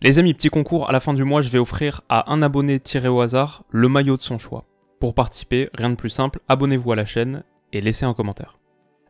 Les amis, petit concours, à la fin du mois, je vais offrir à un abonné tiré au hasard le maillot de son choix. Pour participer, rien de plus simple, abonnez-vous à la chaîne et laissez un commentaire.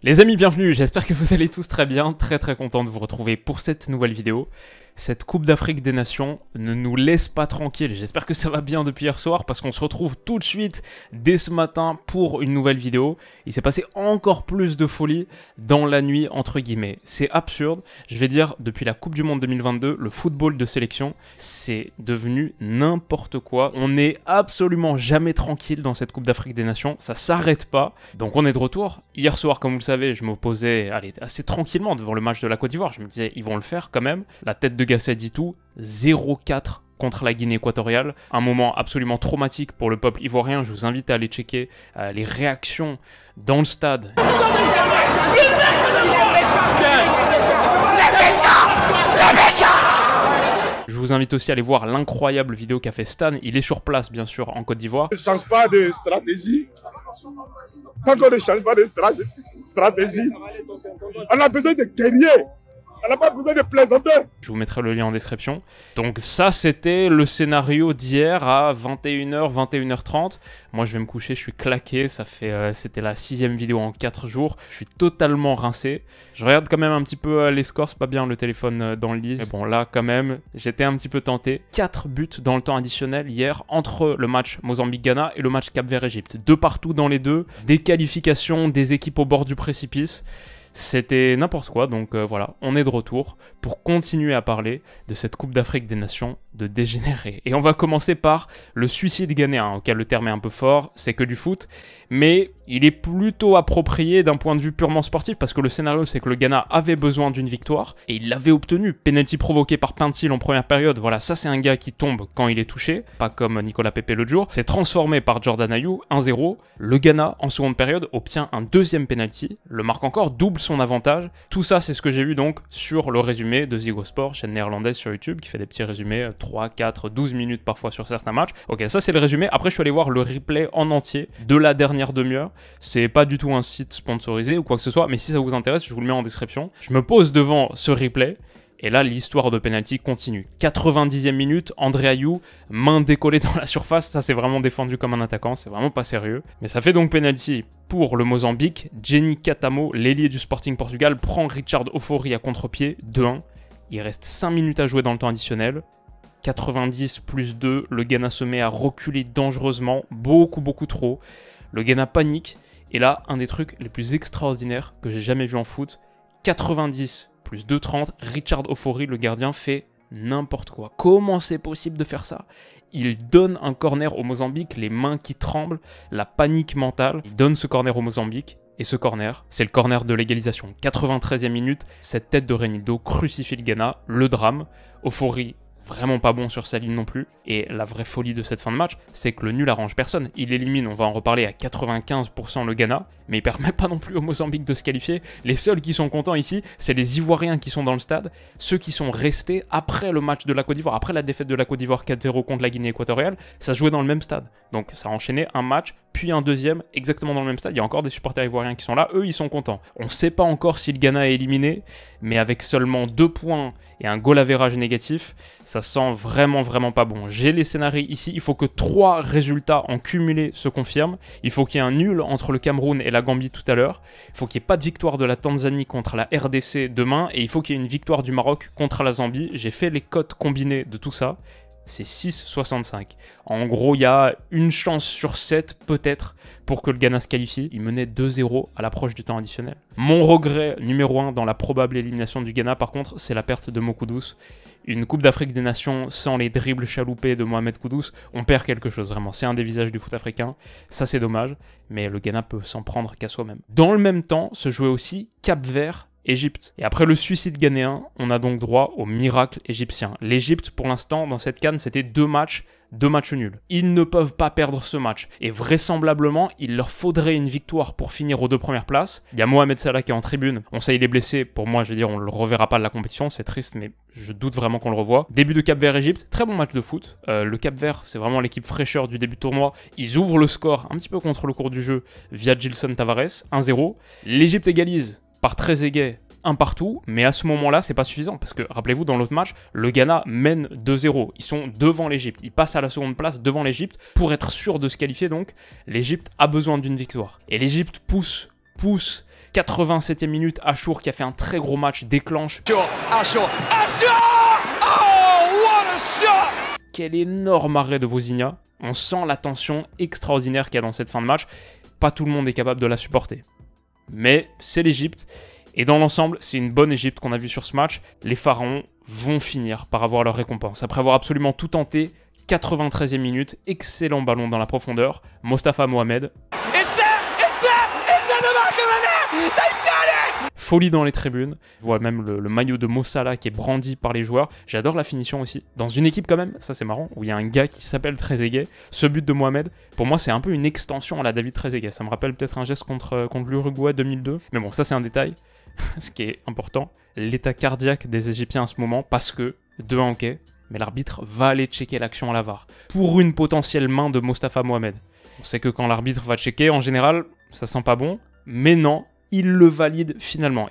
Les amis, bienvenue, j'espère que vous allez tous très bien, très content de vous retrouver pour cette nouvelle vidéo. Cette Coupe d'Afrique des Nations ne nous laisse pas tranquilles, j'espère que ça va bien depuis hier soir parce qu'on se retrouve tout de suite dès ce matin pour une nouvelle vidéo. Il s'est passé encore plus de folie dans la nuit entre guillemets, c'est absurde. Je vais dire, depuis la Coupe du Monde 2022, le football de sélection, c'est devenu n'importe quoi. On n'est absolument jamais tranquille dans cette Coupe d'Afrique des Nations, ça s'arrête pas. Donc on est de retour. Hier soir, comme vous le savez, je m'opposais assez tranquillement devant le match de la Côte d'Ivoire. Je me disais, ils vont le faire quand même. La tête de Gasset dit tout, 0-4 contre la Guinée équatoriale. Un moment absolument traumatique pour le peuple ivoirien. Je vous invite à aller checker les réactions dans le stade. Je vous invite aussi à aller voir l'incroyable vidéo qu'a fait Stan. Il est sur place, bien sûr, en Côte d'Ivoire. Ne change pas de stratégie. Tant qu'on ne change pas de stratégie, on a besoin de guerriers. On n'a pas besoin de plaisanteurs. Je vous mettrai le lien en description. Donc ça, c'était le scénario d'hier à 21h, 21h30. Moi, je vais me coucher, je suis claqué. C'était la 6e vidéo en 4 jours. Je suis totalement rincé. Je regarde quand même un petit peu les scores. C'est pas bien le téléphone dans le lit. Mais bon, là, quand même, j'étais un petit peu tenté. 4 buts dans le temps additionnel hier entre le match Mozambique-Ghana et le match Cap-Vert-Égypte. 2 partout dans les deux. Des qualifications, des équipes au bord du précipice. C'était n'importe quoi, donc voilà, on est de retour pour continuer à parler de cette Coupe d'Afrique des Nations de dégénérés. Et on va commencer par le suicide ghanéen, auquel le terme est un peu fort, c'est que du foot, mais il est plutôt approprié d'un point de vue purement sportif, parce que le scénario c'est que le Ghana avait besoin d'une victoire, et il l'avait obtenu. Penalty provoqué par Pintil en première période, voilà, ça c'est un gars qui tombe quand il est touché, pas comme Nicolas Pepe l'autre jour. C'est transformé par Jordan Ayew, 1-0. Le Ghana, en seconde période, obtient un deuxième penalty, le marque encore, double son avantage. Tout ça, c'est ce que j'ai vu donc sur le résumé de Ziggo Sport, chaîne néerlandaise sur YouTube, qui fait des petits résumés, 3, 4, 12 minutes parfois sur certains matchs. Ok, ça c'est le résumé. Après, je suis allé voir le replay en entier de la dernière demi-heure. C'est pas du tout un site sponsorisé ou quoi que ce soit, mais si ça vous intéresse, je vous le mets en description. Je me pose devant ce replay. Et là, l'histoire de penalty continue. 90e minute, André Ayew, main décollée dans la surface. Ça, c'est vraiment défendu comme un attaquant. C'est vraiment pas sérieux. Mais ça fait donc penalty pour le Mozambique. Jenny Catamo, l'ailier du Sporting Portugal, prend Richard Ofori à contre-pied, 2-1. Il reste 5 minutes à jouer dans le temps additionnel. 90 plus 2, le Ghana se met à reculer dangereusement, beaucoup trop. Le Ghana panique. Et là, un des trucs les plus extraordinaires que j'ai jamais vu en foot, 90 plus 2,30, Richard Ofori, le gardien, fait n'importe quoi. Comment c'est possible de faire ça? Il donne un corner au Mozambique, les mains qui tremblent, la panique mentale. Il donne ce corner au Mozambique. Et ce corner, c'est le corner de l'égalisation. 93e minute, cette tête de Reinildo crucifie le Ghana, le drame. Ofori, vraiment pas bon sur sa ligne non plus. Et la vraie folie de cette fin de match, c'est que le nul arrange personne. Il élimine, on va en reparler, à 95% le Ghana, mais il permet pas non plus au Mozambique de se qualifier. Les seuls qui sont contents ici, c'est les Ivoiriens qui sont dans le stade, ceux qui sont restés après le match de la Côte d'Ivoire, après la défaite de la Côte d'Ivoire 4-0 contre la Guinée équatoriale, ça se jouait dans le même stade. Donc ça a enchaîné un match, puis un deuxième, exactement dans le même stade. Il y a encore des supporters ivoiriens qui sont là, eux ils sont contents. On sait pas encore si le Ghana est éliminé, mais avec seulement 2 points et un goal average négatif, ça sent vraiment pas bon. J'ai les scénarios ici, il faut que 3 résultats en cumulé se confirment. Il faut qu'il y ait un nul entre le Cameroun et la Gambie tout à l'heure. Il faut qu'il n'y ait pas de victoire de la Tanzanie contre la RDC demain. Et il faut qu'il y ait une victoire du Maroc contre la Zambie. J'ai fait les cotes combinés de tout ça. C'est 6,65. En gros, il y a une chance sur 7 peut-être pour que le Ghana se qualifie. Il menait 2-0 à l'approche du temps additionnel. Mon regret numéro 1 dans la probable élimination du Ghana, par contre, c'est la perte de Mo Kudus. Une Coupe d'Afrique des Nations sans les dribbles chaloupés de Mohamed Kudus, on perd quelque chose vraiment. C'est un des visages du foot africain. Ça, c'est dommage, mais le Ghana peut s'en prendre qu'à soi-même. Dans le même temps, se jouait aussi Cap-Vert Égypte. Et après le suicide ghanéen, on a donc droit au miracle égyptien. L'Égypte, pour l'instant, dans cette CAN, c'était 2 matchs nuls. Ils ne peuvent pas perdre ce match. Et vraisemblablement, il leur faudrait une victoire pour finir aux 2 premières places. Il y a Mohamed Salah qui est en tribune. On sait, il est blessé. Pour moi, je veux dire, on le reverra pas de la compétition. C'est triste, mais je doute vraiment qu'on le revoie. Début de Cap-Vert-Égypte. Très bon match de foot. Le Cap-Vert, c'est vraiment l'équipe fraîcheur du début de tournoi. Ils ouvrent le score un petit peu contre le cours du jeu via Gilson Tavares. 1-0. L'Égypte égalise par Trezeguet un partout, mais à ce moment-là, c'est pas suffisant, parce que, rappelez-vous, dans l'autre match, le Ghana mène 2-0. Ils sont devant l'Égypte. Ils passent à la seconde place devant l'Égypte. Pour être sûr de se qualifier, donc, l'Égypte a besoin d'une victoire. Et l'Égypte pousse. 87e minute, Achour qui a fait un très gros match déclenche. Achour. Oh, what a shot! Quel énorme arrêt de Vozinha. On sent la tension extraordinaire qu'il y a dans cette fin de match. Pas tout le monde est capable de la supporter. Mais c'est l'Égypte. Et dans l'ensemble, c'est une bonne Égypte qu'on a vue sur ce match. Les Pharaons vont finir par avoir leur récompense. Après avoir absolument tout tenté, 93e minute, excellent ballon dans la profondeur. Mostafa Mohamed. Folie dans les tribunes. Je vois même le maillot de Mo Salah qui est brandi par les joueurs. J'adore la finition aussi. Dans une équipe quand même, ça c'est marrant, où il y a un gars qui s'appelle Trezeguet. Ce but de Mohamed, pour moi c'est un peu une extension à la David Trezeguet. Ça me rappelle peut-être un geste contre l'Uruguay 2002. Mais bon, ça c'est un détail. Ce qui est important, l'état cardiaque des Égyptiens à ce moment, parce que 2-1 ok, mais l'arbitre va aller checker l'action à la VAR. Pour une potentielle main de Mostafa Mohamed. On sait que quand l'arbitre va checker, en général, ça sent pas bon. Mais non, il le valide finalement.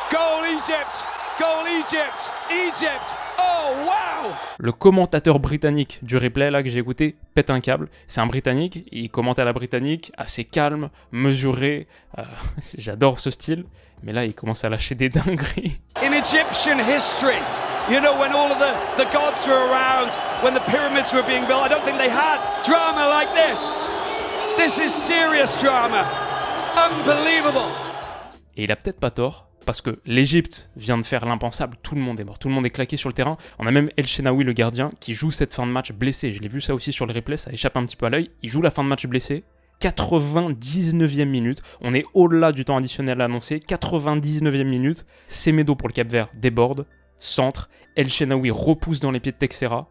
Goal Egypt! Goal Egypt! Egypt! Oh wow! Le commentateur britannique du replay là que j'ai écouté pète un câble. C'est un Britannique, il commente à la britannique, assez calme, mesuré. J'adore ce style. Mais là, il commence à lâcher des dingueries. In Egyptian history, you know, when all of the gods were around, when the pyramids were being built, I don't think they had drama like this. This is serious drama. Unbelievable. Et il a peut-être pas tort, parce que l'Égypte vient de faire l'impensable, tout le monde est mort, tout le monde est claqué sur le terrain. On a même El Shenaoui, le gardien, qui joue cette fin de match blessé. Je l'ai vu ça aussi sur le replay, ça échappe un petit peu à l'œil. Il joue la fin de match blessé. 99e minute, on est au-delà du temps additionnel annoncé. 99e minute, Semedo pour le Cap-Vert déborde, centre, El Shenaoui repousse dans les pieds de Texera.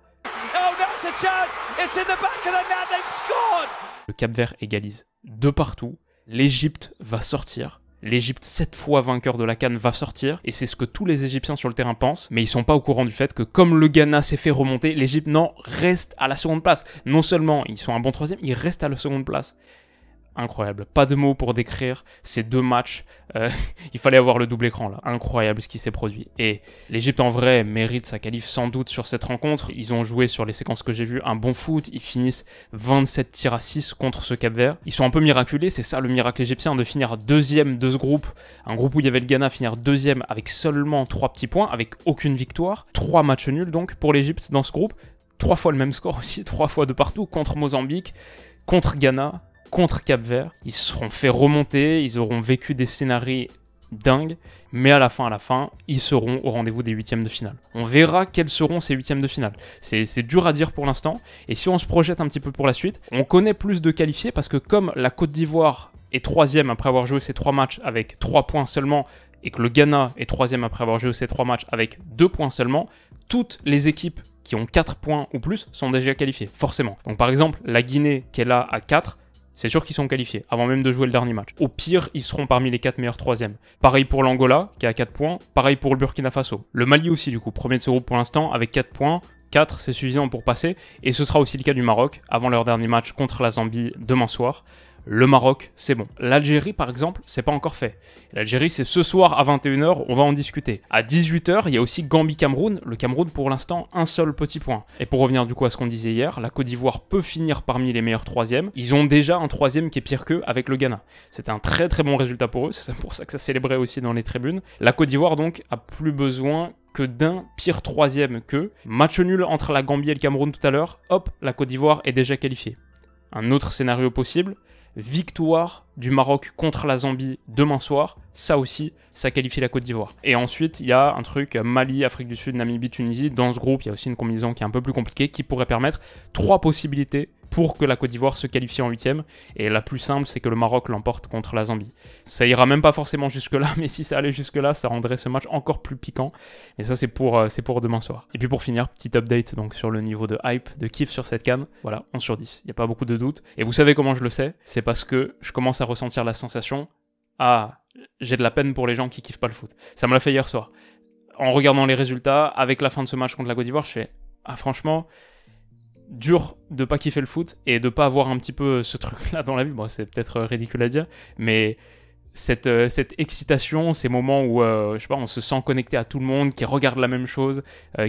Le Cap-Vert égalise de partout. L'Égypte va sortir. L'Égypte, 7 fois vainqueur de la CAN, va sortir. Et c'est ce que tous les Égyptiens sur le terrain pensent. Mais ils sont pas au courant du fait que comme le Ghana s'est fait remonter, l'Égypte, non, reste à la seconde place. Non seulement ils sont un bon troisième, ils restent à la seconde place. Incroyable. Pas de mots pour décrire ces deux matchs. Il fallait avoir le double écran là. Incroyable ce qui s'est produit. Et l'Égypte en vrai mérite sa qualif sans doute sur cette rencontre. Ils ont joué sur les séquences que j'ai vues un bon foot. Ils finissent 27 tirs à 6 contre ce Cap-Vert. Ils sont un peu miraculés. C'est ça le miracle égyptien, de finir deuxième de ce groupe. Un groupe où il y avait le Ghana, finir deuxième avec seulement 3 petits points, avec aucune victoire. 3 matchs nuls donc pour l'Égypte dans ce groupe. 3 fois le même score aussi. 3 fois de partout contre Mozambique, contre Ghana, contre Cap-Vert. Ils se seront fait remonter, ils auront vécu des scénarios dingues, mais à la fin, ils seront au rendez-vous des huitièmes de finale. On verra quels seront ces huitièmes de finale. C'est dur à dire pour l'instant, et si on se projette un petit peu pour la suite, on connaît plus de qualifiés, parce que comme la Côte d'Ivoire est 3e après avoir joué ses 3 matchs avec 3 points seulement, et que le Ghana est 3e après avoir joué ses 3 matchs avec 2 points seulement, toutes les équipes qui ont 4 points ou plus sont déjà qualifiées, forcément. Donc par exemple, la Guinée qui est là à 4, c'est sûr qu'ils sont qualifiés, avant même de jouer le dernier match. Au pire, ils seront parmi les 4 meilleurs 3e. Pareil pour l'Angola, qui est à 4 points. Pareil pour le Burkina Faso. Le Mali aussi, du coup, premier de ce groupe pour l'instant, avec 4 points. 4, c'est suffisant pour passer. Et ce sera aussi le cas du Maroc, avant leur dernier match contre la Zambie demain soir. Le Maroc, c'est bon. L'Algérie, par exemple, c'est pas encore fait. L'Algérie, c'est ce soir à 21h, on va en discuter. À 18h, il y a aussi Gambie-Cameroun. Le Cameroun, pour l'instant, un seul petit point. Et pour revenir du coup à ce qu'on disait hier, la Côte d'Ivoire peut finir parmi les meilleurs 3e. Ils ont déjà un 3e qui est pire qu'eux avec le Ghana. C'était un très très bon résultat pour eux, c'est pour ça que ça célébrait aussi dans les tribunes. La Côte d'Ivoire, donc, a plus besoin que d'un pire 3e qu'eux. Match nul entre la Gambie et le Cameroun tout à l'heure, hop, la Côte d'Ivoire est déjà qualifiée. Un autre scénario possible, victoire du Maroc contre la Zambie demain soir, ça aussi, ça qualifie la Côte d'Ivoire. Et ensuite, il y a un truc Mali, Afrique du Sud, Namibie, Tunisie. Dans ce groupe, il y a aussi une combinaison qui est un peu plus compliquée, qui pourrait permettre 3 possibilités pour que la Côte d'Ivoire se qualifie en 8e. Et la plus simple, c'est que le Maroc l'emporte contre la Zambie. Ça ira même pas forcément jusque-là, mais si ça allait jusque-là, ça rendrait ce match encore plus piquant. Et ça, c'est pour demain soir. Et puis pour finir, petit update donc sur le niveau de hype, de kiff sur cette CAN. Voilà, 11 sur 10. Il n'y a pas beaucoup de doutes. Et vous savez comment je le sais? C'est parce que je commence à ressentir la sensation « Ah, j'ai de la peine pour les gens qui kiffent pas le foot ». Ça me l'a fait hier soir. En regardant les résultats, avec la fin de ce match contre la Côte d'Ivoire, je fais « Ah, franchement, dur de pas kiffer le foot et de pas avoir un petit peu ce truc-là dans la vie. » Bon, c'est peut-être ridicule à dire, mais cette excitation, ces moments où je sais pas, on se sent connecté à tout le monde, qui regarde la même chose,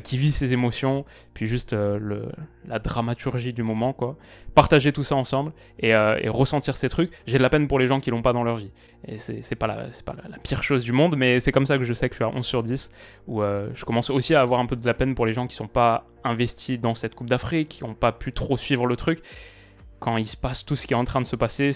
qui vit ses émotions, puis juste la dramaturgie du moment, quoi. Partager tout ça ensemble et ressentir ces trucs. J'ai de la peine pour les gens qui l'ont pas dans leur vie. Et c'est pas la pire chose du monde, mais c'est comme ça que je sais que je suis à 11 sur 10, où je commence aussi à avoir un peu de la peine pour les gens qui sont pas investis dans cette Coupe d'Afrique, qui ont pas pu trop suivre le truc. Quand il se passe tout ce qui est en train de se passer,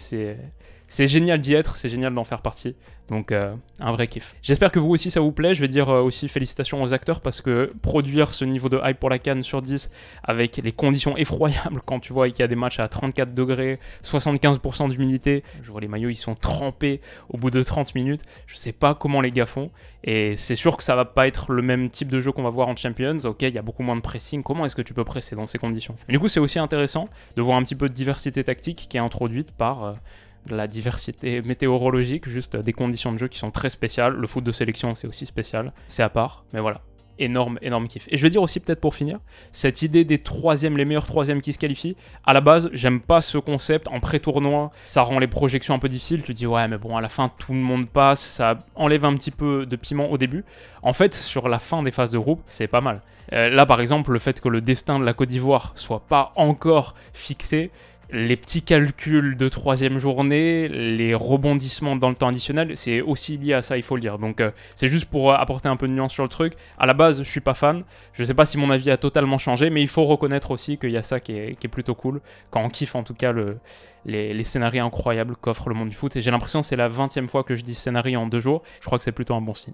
c'est génial d'y être, c'est génial d'en faire partie. Donc un vrai kiff. J'espère que vous aussi ça vous plaît. Je vais dire aussi félicitations aux acteurs parce que produire ce niveau de hype pour la CAN sur 10 avec les conditions effroyables quand tu vois qu'il y a des matchs à 34 degrés, 75% d'humidité. Je vois les maillots, ils sont trempés au bout de 30 minutes. Je sais pas comment les gars font. Et c'est sûr que ça va pas être le même type de jeu qu'on va voir en Champions. Ok, il y a beaucoup moins de pressing. Comment est-ce que tu peux presser dans ces conditions? Mais du coup, c'est aussi intéressant de voir un petit peu de diversité tactique qui est introduite par la diversité météorologique, juste des conditions de jeu qui sont très spéciales. Le foot de sélection, c'est aussi spécial. C'est à part, mais voilà. Énorme kiff. Et je vais dire aussi, peut-être pour finir, cette idée des troisièmes, les meilleurs troisièmes qui se qualifient, à la base, j'aime pas ce concept. En pré-tournoi, ça rend les projections un peu difficiles. Tu te dis, ouais, mais bon, à la fin, tout le monde passe. Ça enlève un petit peu de piment au début. En fait, sur la fin des phases de groupe, c'est pas mal. Là, par exemple, le fait que le destin de la Côte d'Ivoire soit pas encore fixé, les petits calculs de troisième journée, les rebondissements dans le temps additionnel, c'est aussi lié à ça, il faut le dire. Donc c'est juste pour apporter un peu de nuance sur le truc. À la base, je suis pas fan. Je sais pas si mon avis a totalement changé, mais il faut reconnaître aussi qu'il y a ça qui est plutôt cool. Quand on kiffe en tout cas les scénarios incroyables qu'offre le monde du foot. Et j'ai l'impression que c'est la 20e fois que je dis scénario en 2 jours. Je crois que c'est plutôt un bon signe.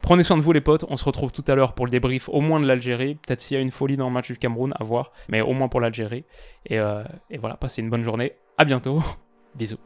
Prenez soin de vous les potes, on se retrouve tout à l'heure pour le débrief au moins de l'Algérie, peut-être s'il y a une folie dans le match du Cameroun, à voir, mais au moins pour l'Algérie. Et voilà, passez une bonne journée, à bientôt, bisous.